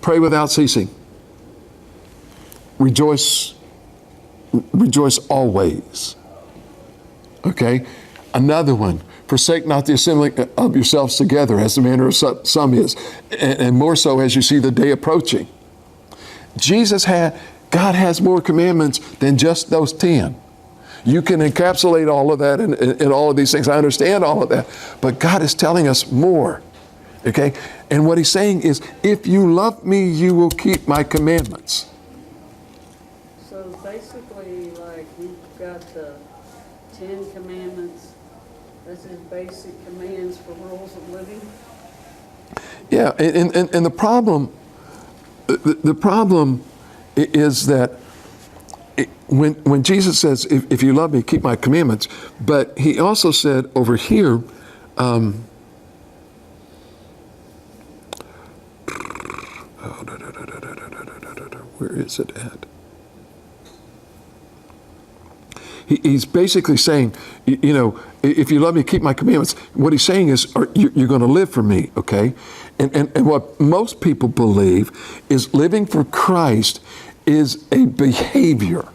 Pray without ceasing. Rejoice always. Okay? Another one. Forsake not the assembling of yourselves together, as the manner of some is, and more so as you see the day approaching. God has more commandments than just those 10. You can encapsulate all of that in all of these things. I understand all of that. But God is telling us more. Okay? And what He's saying is, if you love me, you will keep my commandments. So basically, like, we've got the 10 commandments. That's His basic commands for rules of living. Yeah, and the problem is that when Jesus says, if you love me, keep my commandments, but He also said over here, where is it at? He's basically saying, you know, if you love me, keep my commandments. What He's saying is, you're going to live for me, okay? And what most people believe is living for Christ is a behavior.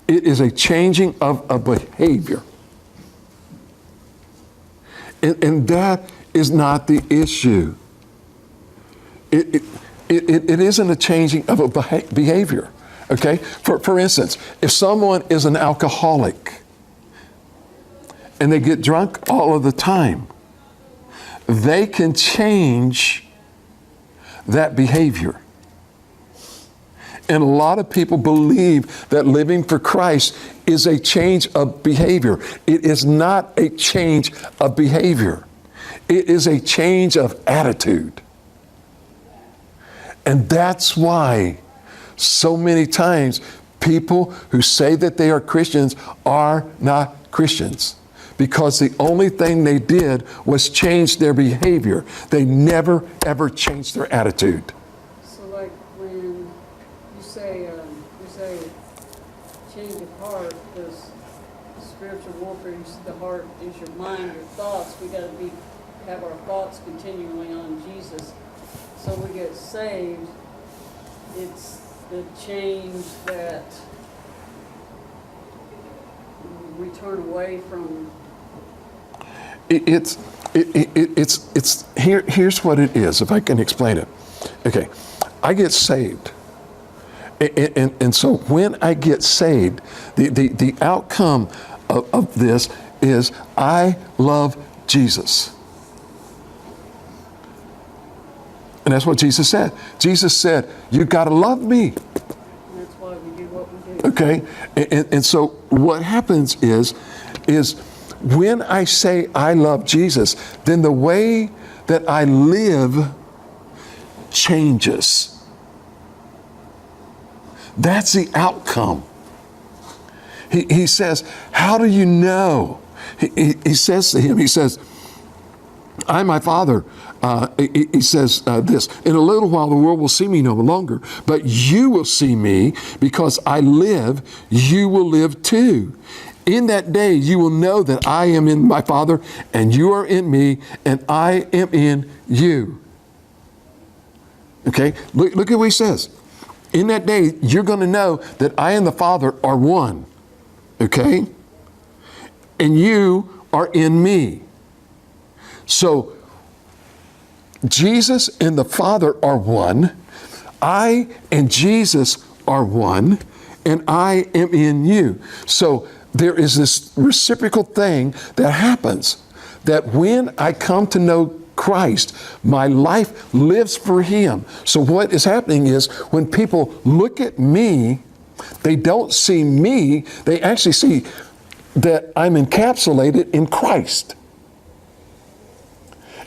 It is a changing of a behavior. And that is not the issue. It isn't a changing of a behavior. Okay? For instance, if someone is an alcoholic and they get drunk all of the time, they can change that behavior. And a lot of people believe that living for Christ is a change of behavior. It is not a change of behavior. It is a change of attitude. And that's why so many times people who say that they are Christians are not Christians, because the only thing they did was change their behavior. They never, ever changed their attitude. So, like, when you say change of heart, does spiritual warfare your mind, your thoughts. We got to have our thoughts continually on Jesus. So we get saved. It's the change that we turn away from. It's here's what it is, if I can explain it. Okay, I get saved. And so when I get saved, the outcome of this is I love Jesus. And that's what Jesus said. Jesus said, you got to love me. And that's why we do what we do. Okay? And so what happens is when I say I love Jesus, then the way that I live changes. That's the outcome. He says, how do you know? He says to him, he says, I, my Father, he says this, in a little while the world will see me no longer, but you will see me because I live, you will live too. In that day you will know that I am in my Father and you are in me and I am in you. Okay, look at what he says. In that day, you're going to know that I and the Father are one, okay? And you are in me. So, Jesus and the Father are one. I and Jesus are one. And I am in you. So, there is this reciprocal thing that happens. That when I come to know Christ, my life lives for Him. So what is happening is when people look at me, they don't see me, they actually see that I'm encapsulated in Christ.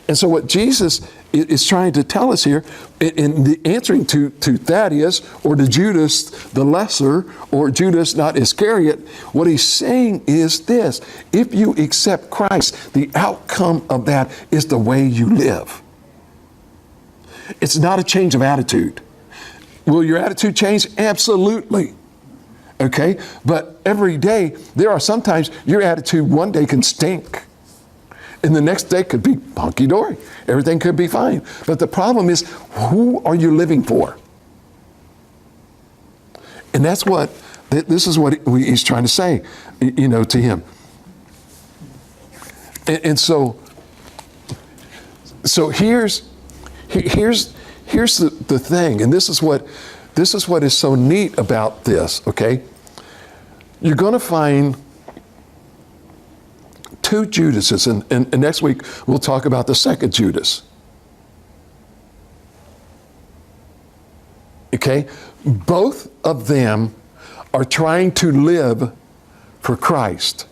And so what Jesus is trying to tell us here, in the answering to Thaddeus or to Judas the lesser or Judas not Iscariot, what he's saying is this: if you accept Christ, the outcome of that is the way you live. It's not a change of attitude. Will your attitude change? Absolutely. Okay? But every day, there are sometimes your attitude one day can stink. And the next day could be hunky-dory. Everything could be fine. But the problem is, who are you living for? And that's what, this is what he's trying to say, to him. And so here's the thing, and this is what is so neat about this, okay? You're going to find two Judases, and next week we'll talk about the second Judas. Okay? Both of them are trying to live for Christ.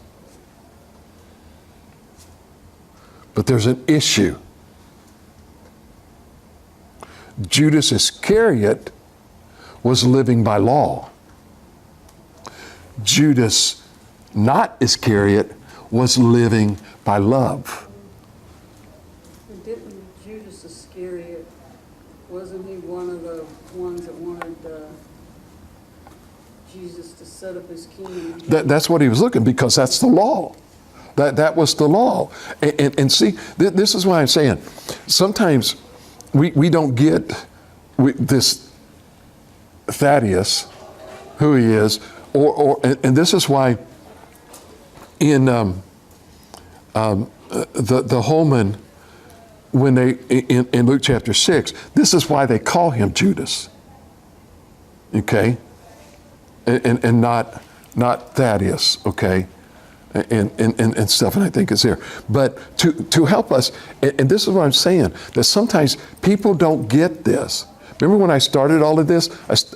But there's an issue. Judas Iscariot was living by law. Judas, not Iscariot, was living by love. Didn't Judas Iscariot, wasn't he one of the ones that wanted Jesus to set up his kingdom? That's what he was looking, because that's the law. That was the law. And see, this is why I'm saying, sometimes we don't get this Thaddeus, who he is, and this is why in the Holman, when they in Luke chapter 6, this is why they call him Judas, and not Thaddeus, and stuff, and I think it's there. But to help us, and this is what I'm saying, that sometimes people don't get this. Remember when I started all of this,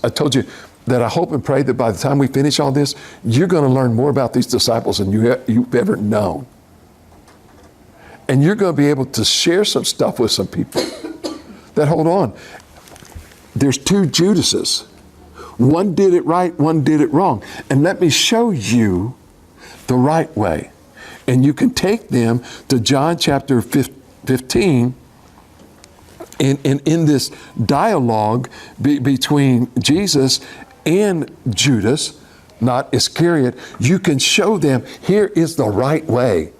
I told you that I hope and pray that by the time we finish all this, you're going to learn more about these disciples than you've ever known. And you're going to be able to share some stuff with some people that, hold on, there's two Judases. One did it right, one did it wrong. And let me show you the right way. And you can take them to John chapter 15, and in this dialogue between Jesus and Judas, not Iscariot, you can show them here is the right way.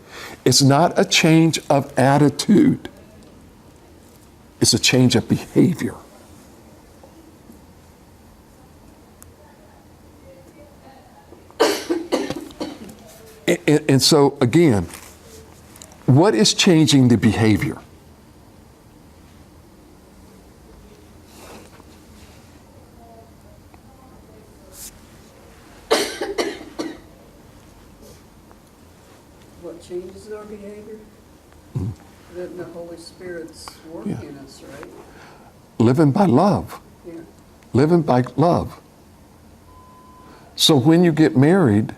It's not a change of attitude. It's a change of behavior. And so, again, what is changing the behavior? What changes our behavior? That the Holy Spirit's work Yeah. in us, right? Living by love. Yeah. Living by love. So when you get married,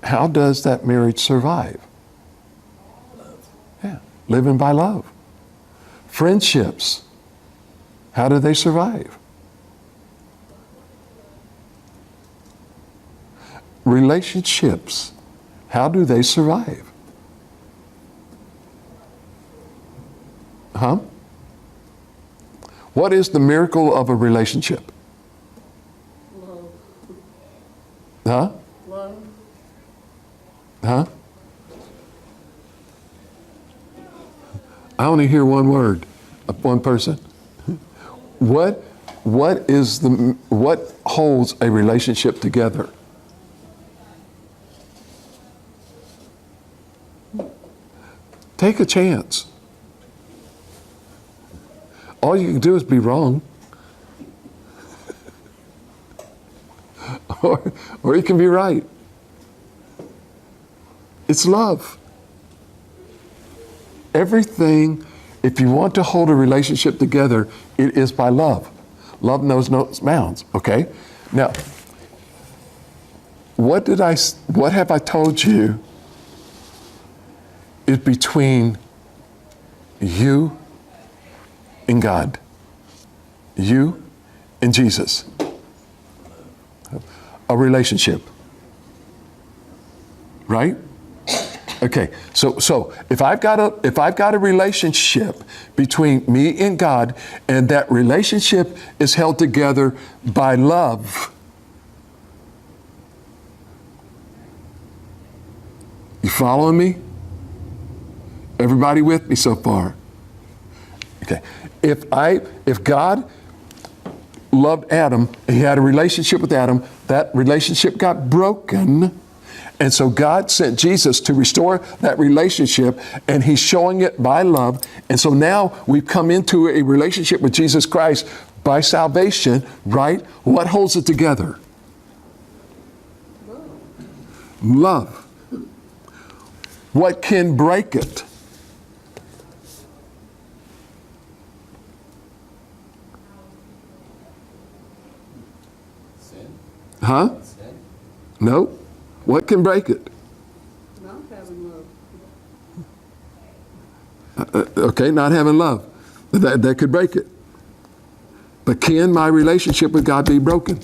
how does that marriage survive? Yeah, living by love. Friendships, how do they survive? Relationships, how do they survive? Huh? What is the miracle of a relationship? Love. Huh? Love. Huh? I only hear one word of one person. What holds a relationship together? Take a chance. All you can do is be wrong. or you can be right. It's love. Everything, if you want to hold a relationship together, it is by love. Love knows no bounds, okay? Now, what have I told you is between you and God? You and Jesus. A relationship. Right? Okay, so if I've got a relationship between me and God, and that relationship is held together by love, you following me? Everybody with me so far? Okay, if God loved Adam, he had a relationship with Adam, that relationship got broken. And so God sent Jesus to restore that relationship, and he's showing it by love. And so now we've come into a relationship with Jesus Christ by salvation, right? What holds it together? Love. What can break it? Sin? Huh? Sin? No. What can break it? Not having love. Okay, not having love. That could break it. But can my relationship with God be broken?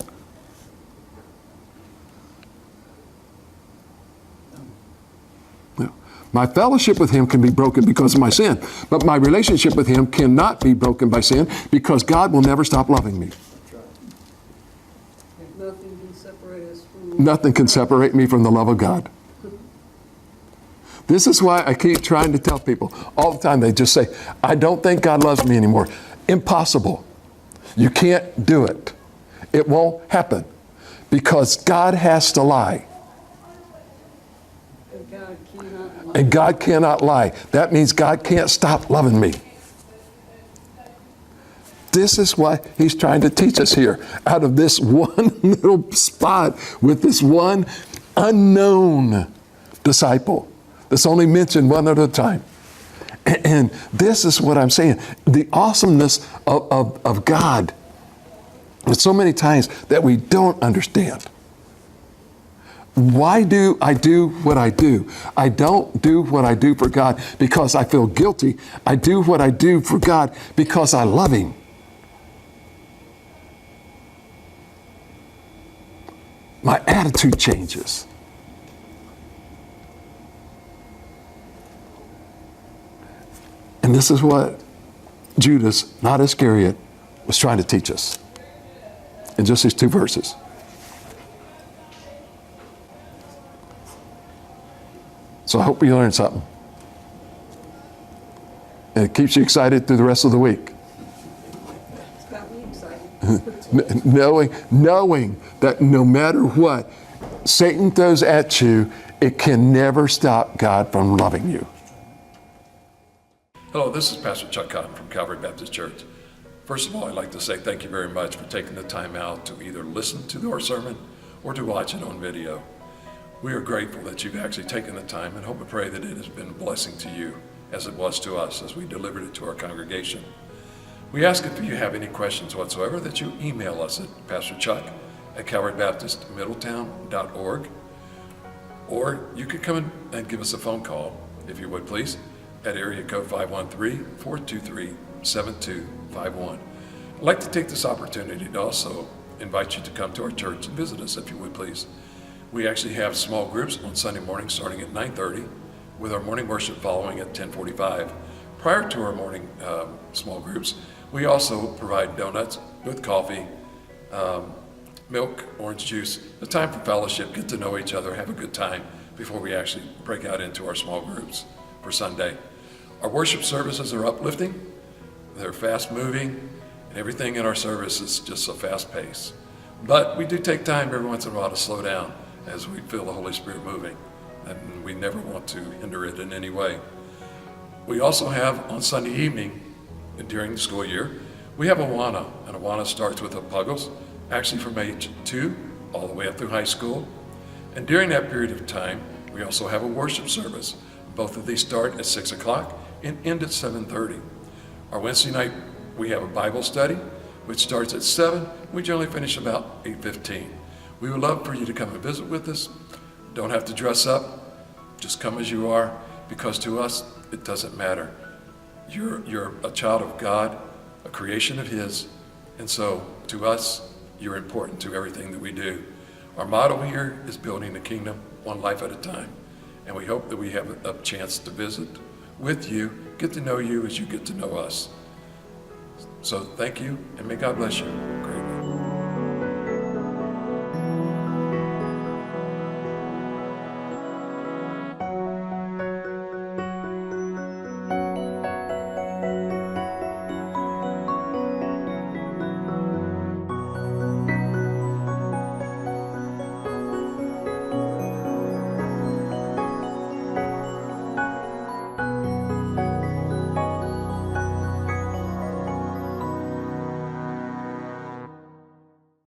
No. My fellowship with him can be broken because of my sin. But my relationship with him cannot be broken by sin because God will never stop loving me. Nothing can separate us from Nothing can separate me from the love of God. This is why I keep trying to tell people all the time. They just say, I don't think God loves me anymore. Impossible. You can't do it. It won't happen because God has to lie. And God cannot lie. And God cannot lie. That means God can't stop loving me. This is what he's trying to teach us here out of this one little spot with this one unknown disciple that's only mentioned one at a time. And this is what I'm saying. The awesomeness of God. There's so many times that we don't understand. Why do I do what I do? I don't do what I do for God because I feel guilty. I do what I do for God because I love him. My attitude changes. And this is what Judas, not Iscariot, was trying to teach us in just these two verses. So I hope you learned something. And it keeps you excited through the rest of the week. It's got me excited. Knowing that no matter what Satan throws at you, it can never stop God from loving you. Hello, this is Pastor Chuck Cotton from Calvary Baptist Church. First of all, I'd like to say thank you very much for taking the time out to either listen to our sermon or to watch it on video. We are grateful that you've actually taken the time and hope and pray that it has been a blessing to you as it was to us as we delivered it to our congregation. We ask if you have any questions whatsoever that you email us at pastorchuck@calvarybaptistmiddletown.org, or you could come in and give us a phone call, if you would please, at area code 513-423-7251. I'd like to take this opportunity to also invite you to come to our church and visit us, if you would please. We actually have small groups on Sunday morning starting at 9:30, with our morning worship following at 10:45. Prior to our morning small groups, we also provide donuts with coffee, milk, orange juice, a time for fellowship, get to know each other, have a good time before we actually break out into our small groups for Sunday. Our worship services are uplifting, they're fast moving, and everything in our service is just a fast pace. But we do take time every once in a while to slow down as we feel the Holy Spirit moving, and we never want to hinder it in any way. We also have on Sunday evening, and during the school year, we have Awana, and Awana starts with the Puggles, actually from age 2 all the way up through high school. And during that period of time, we also have a worship service. Both of these start at 6 o'clock and end at 7:30. Our Wednesday night, we have a Bible study, which starts at 7. We generally finish about 8:15. We would love for you to come and visit with us. Don't have to dress up. Just come as you are, because to us, it doesn't matter. You're a child of God, a creation of His, and so to us, you're important to everything that we do. Our motto here is building the kingdom one life at a time, and we hope that we have a chance to visit with you, get to know you as you get to know us. So thank you, and may God bless you.